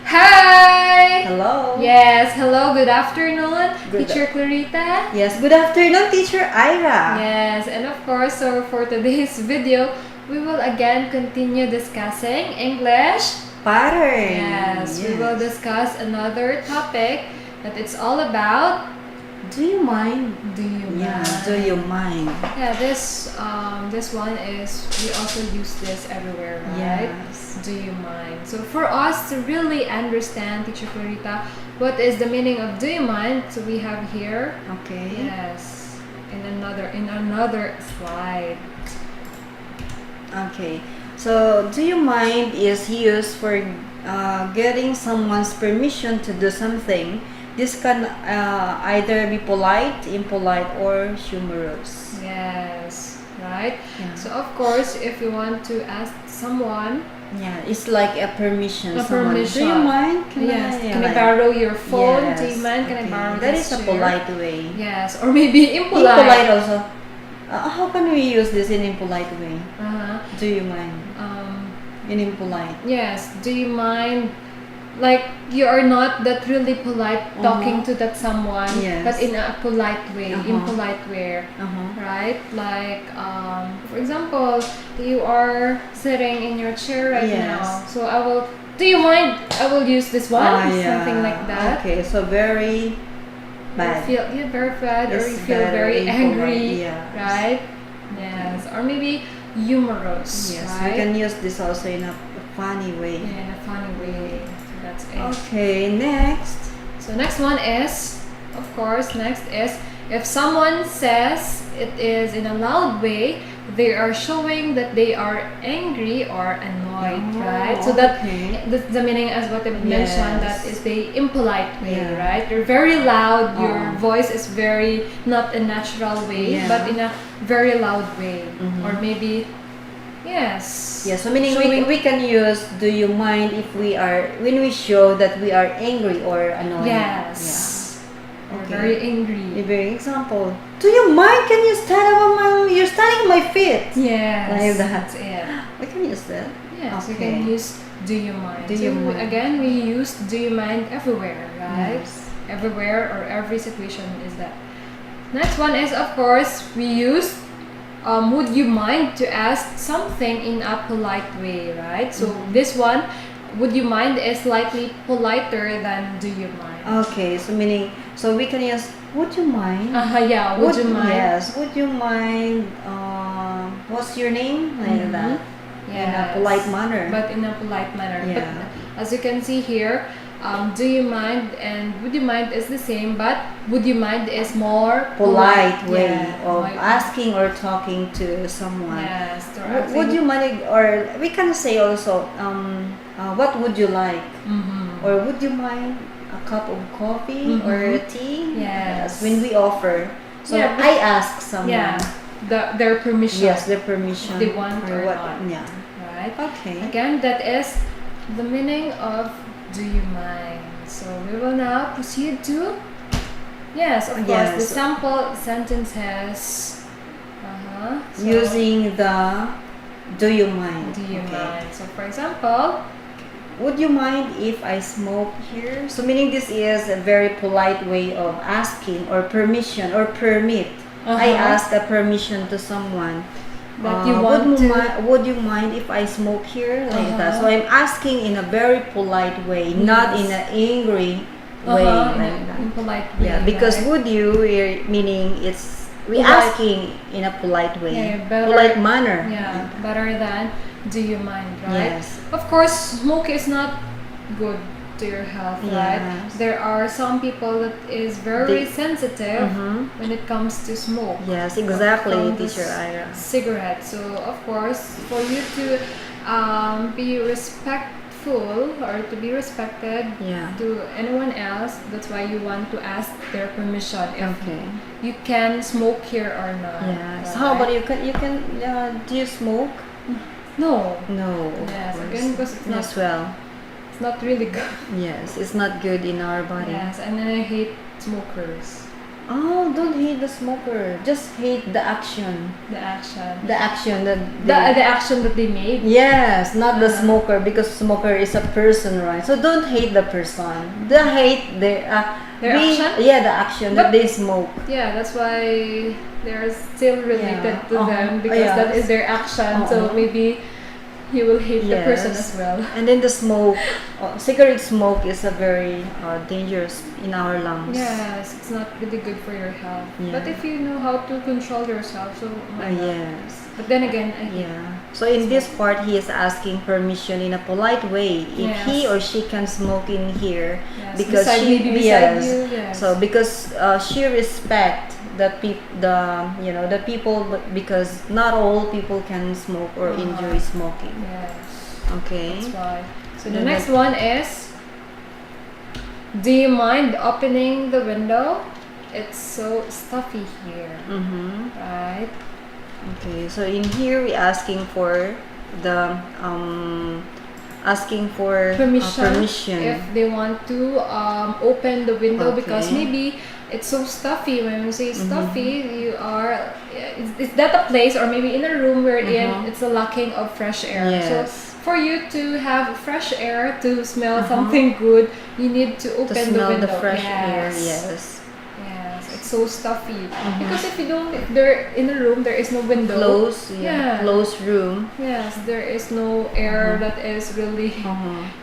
Hi! Hello. Yes, hello, good afternoon, Good Teacher Clarita. Yes, good afternoon, Teacher Ira. Yes, and of course, so for today's video, we will again continue discussing English Pattern. Yes, we will discuss another topic that it's all about Do you mind? do you Yeah, mind? do you mind? Yeah, this one is we also use this everywhere, right? Yes. Do you mind? So for us to really understand, Teacher Clarita, what is the meaning of do you mind? So we have here, Okay. yes, in another slide. Okay. So, do you mind is used for getting someone's permission to do something. This can either be polite, impolite, or humorous. Yes, right. Yeah. So of course, if you want to ask someone, Yeah, it's like a permission. A Someone, permission. do you mind? yes, can I like- borrow your phone? Do you Yes, mind? Can I okay. borrow That this is a chair? polite way. Yes, or maybe impolite. Impolite also. How can we use this in impolite way? Uh-huh. Do you mind? In impolite. Yes. Do you mind? Like you are not that really polite talking to that someone, Yes. but in a polite way, Uh-huh. impolite way, Uh-huh. right? Like for example, you are sitting in your chair right Yes. now. So I will. Do you mind? I will use this one, Yeah. something like that. Okay, so very bad. You feel very bad, or It's you feel very impolite, angry, yes. right? Yes, or maybe humorous, Yes, right? we can use this also in a funny way. Yeah, in a funny way. So that's it. Okay, next. So next one is, of course, next is if someone says it is in a loud way, they are showing that they are angry or annoyed, Oh, right? So that okay. the meaning as what I mentioned, that Yes. is the impolite way, Yeah. right? You're very loud, your Oh. voice is very not a natural way, Yeah. but in a very loud way. Mhm. Or maybe yes. Yeah, so meaning Showing- we can use do you mind if we are when we show that we are angry or annoyed. Yes. Or Okay. very Yeah. angry. A very example. Do you mind? Can you stand up on my? You're standing on my feet. Yes. Like that. That's it. We can use that. Yes, you Okay. can use do you mind. Do So you mind? again, we use do you mind everywhere, right? Yes. Everywhere or every situation is that. Next one is, of course, we use would you mind to ask something in a polite way, right? So Mm-hmm. this one, would you mind, is slightly politer than do you mind. Okay, so meaning so we can use would you mind? Yeah, would you mind? Yes, would you mind? What's your name? Like Mhm. that. In a Yes. polite manner. But in a polite manner. Yeah. But as you can see here, do you mind and would you mind is the same, but would you mind is more polite way Yeah, of like- asking or talking to someone. Yes. or Would asking- you mind? Or we can say also, what would you like? Mhm. Or would you mind a cup of coffee Mhm. or tea? Yes. When we offer, so Yeah, but- I ask someone. Yeah. Their permission. Yes, their permission. They want or what? not. Yeah. Right. Okay. Again, that is the meaning of do you mind. So we will now proceed to yes, of course, the Yes. sample sentences. So, Using the do you mind? do you Okay. mind? So for example, Would you mind if I smoke here? So meaning this is a very polite way of asking or permission or permit. I ask a permission to someone. That you want would you mind if I smoke here? Like that. So I'm asking in a very polite way, not in an angry way. Like that. in polite way. Yeah, because right? would you meaning it's we Polite. asking in a polite way, Yeah, better- polite manner. Yeah, better than do you mind, right? Yes. Of course, smoke is not good to your health, right? Yes. There are some people that is very They- sensitive Mhm. when it comes to smoke. Yes, exactly, From the Teacher Ira. Cigarette. So of course, for you to be respectful or to be respected Yeah. to anyone else, that's why you want to ask their permission if Okay. you can smoke here or not. Yes. right? How about you? Do you smoke? No. No. of Yes, course. again, because it's not As well. not really good. Yes, it's not good in our body. Yes, and then I hate smokers. Oh, don't hate the smoker. Just hate the action. The action. The action that The action that they made. Yes, not the Uh-huh. smoker, because smoker is a person, right? So don't hate the person. The hate Their action? Yeah, the action that But- they smoke. Yeah, that's why they're still related Yeah. to them because that is their action. So Uh-huh. maybe you will hate the person Yes. as well. And then the smoke, cigarette smoke is a very dangerous in our lungs. Yes, it's not really good for your health. Yeah. But if you know how to control yourself, so why not? Yes. But then again, I hate. Yeah. So in this part, he is asking permission in a polite way if he Yes. or she can smoke in here, Yes, because beside- she maybe beside you, yes. So because she respect the people, but because not all people can smoke or enjoy smoking. Yes, Okay. that's why. So the Then next one is, do you mind opening the window? It's so stuffy here, Mm-hmm. right? Okay. So in here we asking for the permission. If they want to open the window, because Okay. maybe it's so stuffy. When we say stuffy, you are is that a place, or maybe in a room we're in, it's a lacking of fresh air. Yes. So for you to have fresh air, to smell something good, you need to To open the smell window. the fresh air. Yes. Yes. Yes, it's so stuffy. Because if they're in a room, there is no window. Close. Yeah. Close room. Yes, there is no air that is really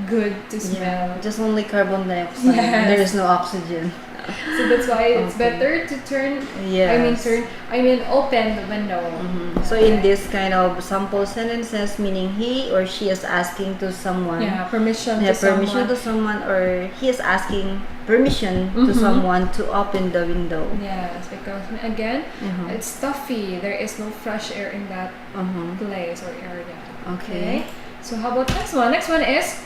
good to smell. Yeah. Just only carbon dioxide. Yes. There is no oxygen. So that's why it's Okay. better to turn. Yes. I mean open the window. So in this kind of sample sentences, meaning he or she is asking to someone, Permission yeah, to permission someone. to someone, or he is asking permission to someone to open the window. Yes, because again, it's stuffy. There is no fresh air in that place or area. Okay. So how about next one? Next one is,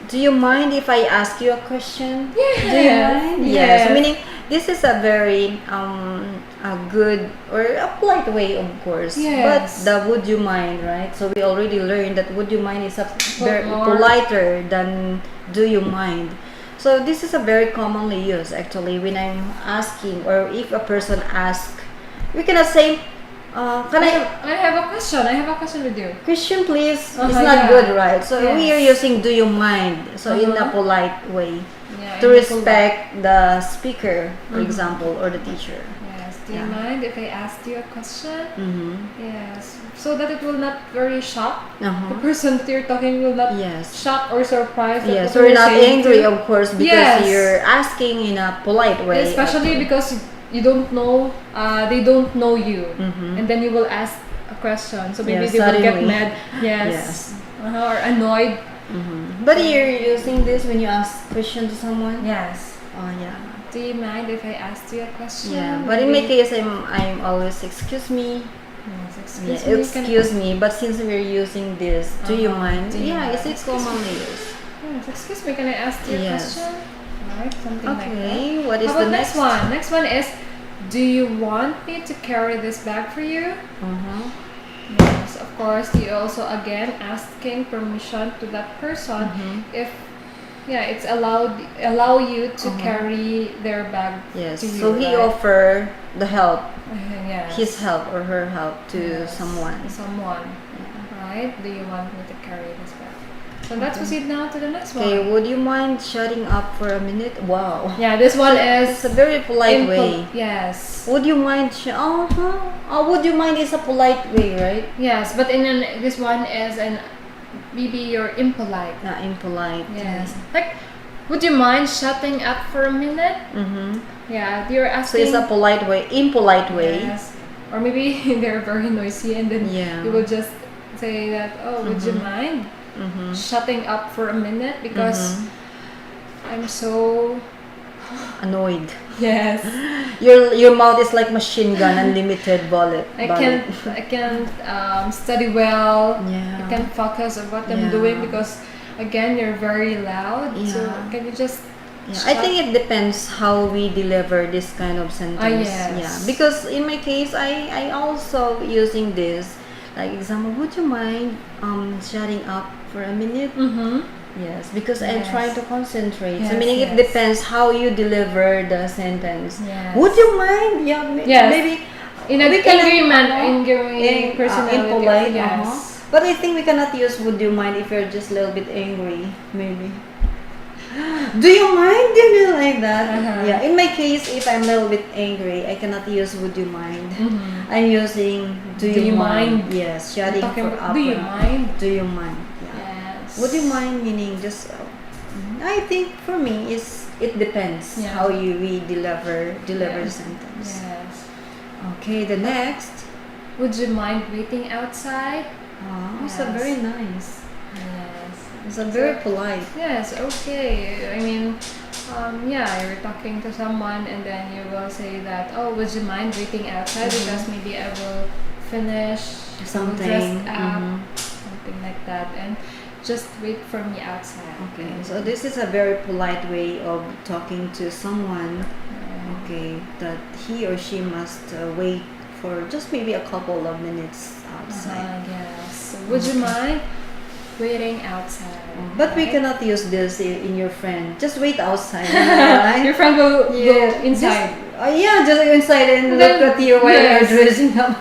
Do you mind if I ask you a question? Yes. Do you mind? Yes. Meaning this is a very a good or a polite way, of course. Yes. But the would you mind, right? So we already learned that would you mind is a very more. politer than do you mind. So this is a very commonly used actually when I'm asking, or if a person asks, we cannot say, can I have a question. I have a question with you. question please. It's Uh-huh, not yeah. good, right? So we are Yes. using do you mind, so in a Uh-huh. polite way, Yeah, to in the respect the speaker, for example, or the teacher. Yes. Do you Yeah. mind if I ask you a question? Mm-hmm. Yes. So that it will not very shock. The Uh-huh. person that you're talking will not Yes. shock or surprised. that Yes, what we're you're not saying angry, to- of course, because Yes. you're asking in a polite way. Especially because you don't know, they don't know you, and then you will ask a question. So maybe Yeah, they will get suddenly. mad. Yes. Yes. Or annoyed. But you're using this when you ask question to someone. Yes. Oh yeah. Do you mind if I ask you a question? Yeah, but in my Maybe- case, I'm always excuse me. Yes, Yeah, excuse me. can I- excuse me. But since we're using this, do you mind? Do you Yeah, mind? it's Excuse me. commonly used. Yes, excuse me, can I ask you a Yes. question? Right, something like that. Okay, what is How about the next one? Next one is, do you want me to carry this bag for you? Uh-huh. Yes, of course. You also again asking permission to that person if it's allow you to carry their bag Yes. to you. So he right? offer the help, Yes. his help or her help to Yes, someone. Someone. Right? Do you want me to carry this bag? So let's proceed now to the next Okay, one. would you mind shutting up for a minute? Wow. Yeah, this one It's is a very polite way. Yes. Would you mind? Would you mind is a polite way, right? Yes, but this one is an maybe you're impolite. Impolite. Yes. Like, would you mind shutting up for a minute? Mm-hmm. Yeah, you're So asking. it's a polite way, impolite way. Yes. Or maybe they're very noisy, and then Yeah. you will just say that, oh, would you mind shutting up for a minute because I'm so Annoyed. yes. Your mouth is like machine gun, unlimited bullet. I can't study well. Yeah. I can't focus on what Yeah. I'm doing because again you're very loud. So Yeah. can you just Yeah, I think it depends how we deliver this kind of sentence. yes. Yeah, because in my case, I also using this, like example. Would you mind shutting up for a minute? Yes, because I'm Yes. trying to concentrate. So Yes, meaning it yes. depends how you deliver the sentence. Yes. Would you mind? Yeah, Yes. maybe In a we cannot- angry personality. impolite. Yes. But I think we cannot use "would you mind" if you're just a little bit angry. Maybe. Do you mind? Do you like that? Uh-huh. Yeah. In my case, if I'm a little bit angry, I cannot use "would you mind." Mhm. I'm using "do you, mind?" Yes, shutting Talking for about, up. do you mind? Do you mind? Yeah. Yes. Would you mind meaning just I think for me is it depends Yeah. how we deliver Yeah. the sentence. Yes. Okay, the next. Would you mind waiting outside? It's a Yes. very nice. Yes. It's a very polite. Yes, okay. I mean, yeah, you're talking to someone and then you will say that, oh, would you mind waiting outside because maybe I will finish, I will Something. dress up, something like that, and just wait for me outside. Okay, so this is a very polite way of talking to someone. Yeah. Okay, that he or she must wait for just maybe a couple of minutes outside. Yes. So would you mind waiting outside? But we right? cannot use this in your friend. Just wait outside. Right? Your friend will go Yeah, inside. just inside and Then- look at you while yes. you're dressing up.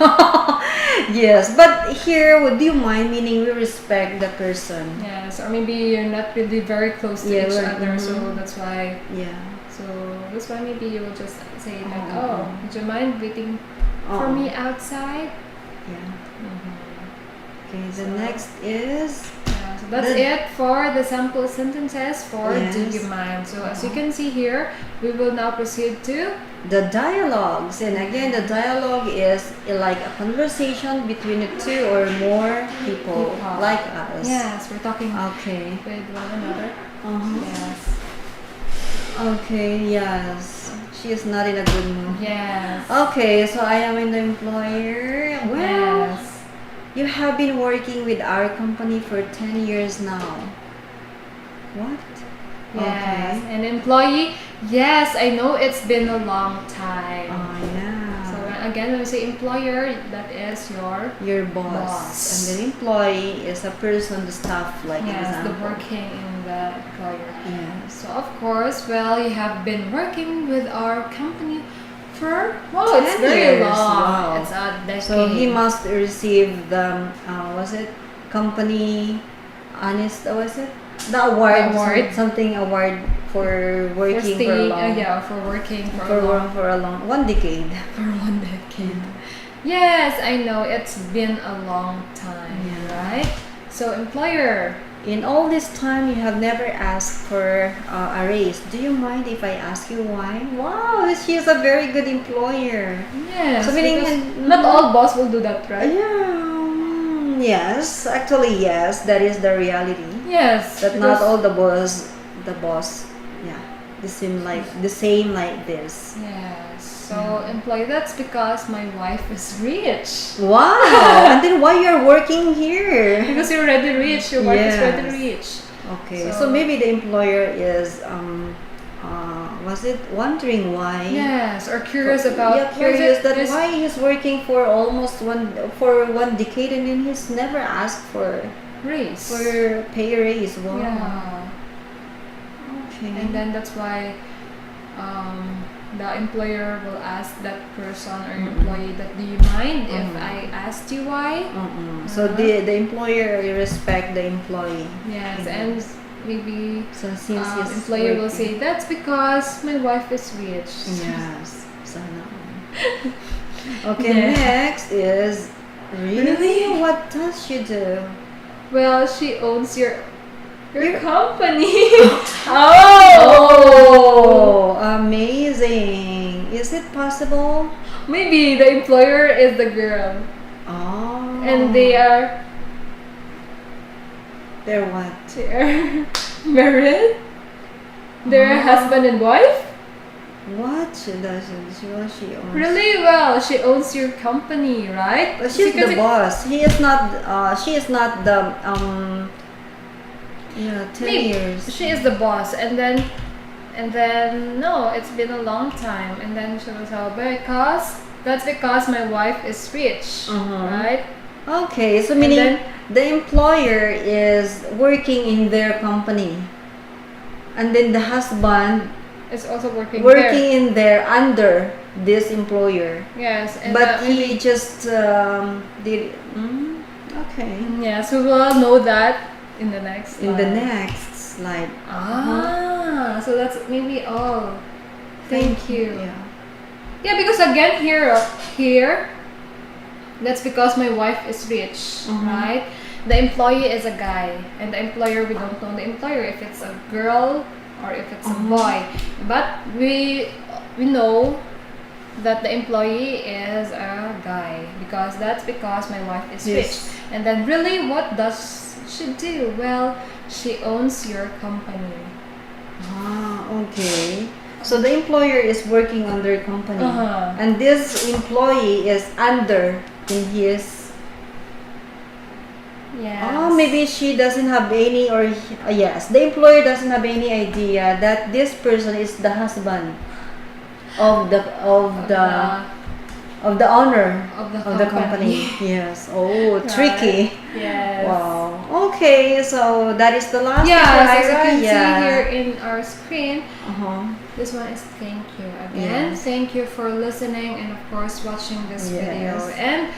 Yes, but here, would you mind? Meaning we respect the person. Yes, or maybe you're not really very close to Yeah, each we're- other, so mhm. that's why. Yeah. So that's why maybe you will just say like, Oh. oh, would you mind waiting for me outside? Yeah. Mm-hmm. Okay. The So- next is Yeah, so that's The- it for the sample sentences for do Yes. you mind. So as you can see here, we will now proceed to the dialogues, and again, the dialogue is like a conversation between the two or more people like us. Yes, we're talking Okay. with one another. Yes. Okay. Yes. She is not in a good mood. Yes. Okay, so I am in the employer. Well, Yes. you have been working with our company for 10 years now. What? Yes. An employee. Yes, I know it's been a long time. Yeah. So again, when we say employer, that is Your boss. Boss. And the employee is a person, the staff, like yes, the example. working in the employer. Yes. So of course, well, you have been working with our company for 10 it's very years. long. Wow. It's a decade. So he must receive the was it company honest? Was it the award? Award. Something award for for working for a staying, long. yeah, for working for, For a long, for a long 1 decade. for 1 decade. Yes, I know it's been a long time, Yeah. right? So employer. In all this time, you have never asked for a raise. Do you mind if I ask you why? Wow, she is a very good employer. Yes. So meaning- because not all boss will do that, right? Yes, actually yes, that is the reality. Yes. That not because- all the boss, yeah, the same like this. Yes. So employee, that's because my wife is rich. Wow, and then why you're working here? Because you're already rich, your wife is already Yes. rich. Okay, So- so maybe the employer is was it wondering why? Yes, or curious about Yeah, why is curious it that this why he's working for almost 1 decade and then he's never asked for race. pay raise. Wow. Yeah. Okay. And then that's why the employer will ask that person or employee that, do you mind if I asked you why? So the employer respect the employee. Yes, and maybe So since he's employer will working- say, that's because my wife is rich. Yes. Sana all. Okay, Yeah. next is really? What does she do? Well, she owns your Your- company. Oh, amazing. Is it possible? Maybe the employer is the girl, Oh. and they're what? married. They're husband and wife. What she does? She owns. Really well. She owns your company, right? But she's Because the boss. He is not. She is not the. Yeah, 10 Maybe. years. She is the boss, and then no, it's been a long time, and then she was like, because that's because my wife is rich, Uh-huh. right? Okay, so And meaning then- the employer is working in their company, and then the husband It's also working working there. in there under this employer, Yes, and but he maybe just did. Okay. yes, we will know that in the next In the slide. next slide. So that's maybe all. Thank you. Yeah. Yeah, because again here, that's because my wife is rich, right? The employee is a guy, and the employer, we don't know the employer if it's a girl or if it's a boy, but we know that the employee is a guy because my wife is Yes. rich. And then really, what does she do? Well, she owns your company. Okay. So the employer is working on their company, Uh-huh. and this employee is under in his. Yes. Maybe she doesn't have any, or yes, the employer doesn't have any idea that this person is the husband of the owner of the company. Yes. Oh, tricky. Yes. Wow. Okay, so that is the last Yes, picture, as you Ira. can Yeah. see here in our screen, Uh-huh. this one is thank you again. Yes. Thank you for listening and of course watching this video. Yes. And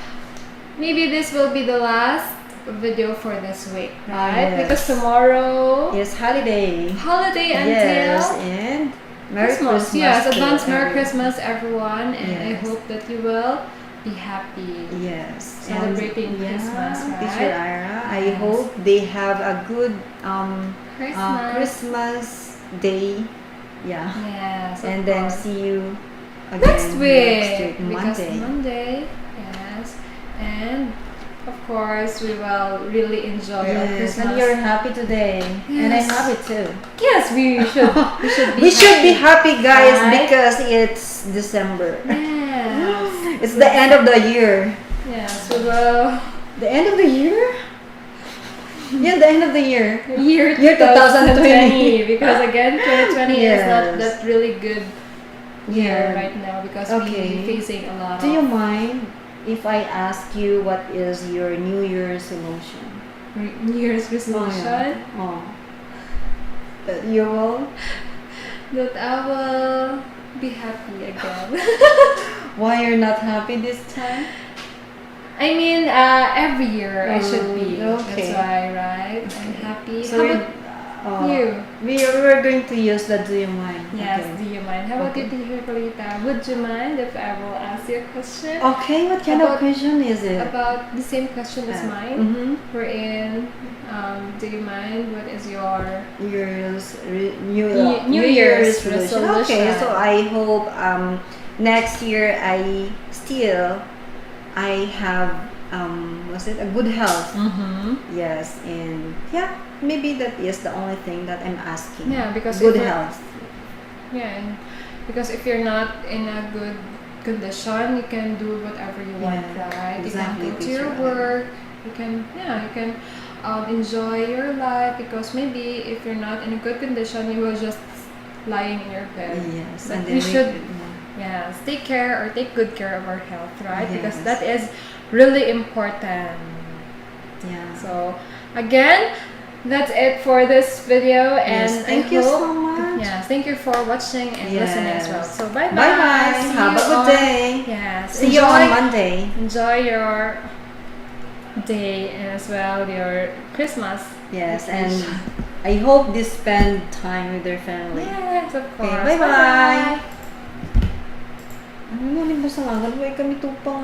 maybe this will be the last video for this week, right? Yes. Because tomorrow Yes, holiday. holiday Yes, until and Merry Christmas. Yes, to advance Merry everyone. Christmas everyone, and I Yes. hope that you will be happy. Yes, Celebrating and, Christmas, right? Teacher Ira, I Yes. hope they have a good Christmas. Christmas day. Yeah. Yes, of And then course. see you again next week, Monday. because Monday, yes, and of course we will really enjoy our Yes, Christmas. and you're happy today, and I'm Yes. happy too. Yes, we should. We should be. We should be happy, guys, right? because it's December. Yes. It's the end of the year. Yes, we will. The end of the year? Yeah, the end of the year. Year Year 2020. because again 2020 is not Yes. that really good year Yeah. right now because Okay. we're facing a lot Do you of mind if I ask you what is your New Year's resolution? New Year's resolution Oh. You will? that I will be happy again. Why you're not happy this time? I mean, every year I should be. Okay. That's why, right? I'm happy. So How you- about you? we're going to use the do you mind? Yes, Okay. do you mind? How about Okay. you, Teacher Colita? Would you mind if I will ask you a question? Okay, what kind of About- question is it? About the same question as mine. Mm-hmm. We're in, do you mind? What is your New Year's resolution. Okay, resolution. so I hope next year I have was it a good health? Mm-hmm. Yes, and yeah, maybe that is the only thing that I'm asking. Yeah, because good if we're- health. Yeah, and because if you're not in a good condition, you can do whatever you want, Yeah, right? exactly, You can go to your teacher. work. You can enjoy your life because maybe if you're not in a good condition, you will just lying in your bed. Yes, But and then we should yeah. yes take care or take good care of our health, right? Because Yes. that is really important. Yeah. So again, that's it for this video, and Yes, thank I you hope, so much. Yes, thank you for watching and listening as well. Yes. So bye bye. Bye bye. Have a good day. Yes. See you on Monday. Enjoy your day and as well your Christmas. Yes, vacation. and I hope they spend time with their family. Yes, of course. Okay, bye-bye. Ano nga, limbasan nga, kami tupang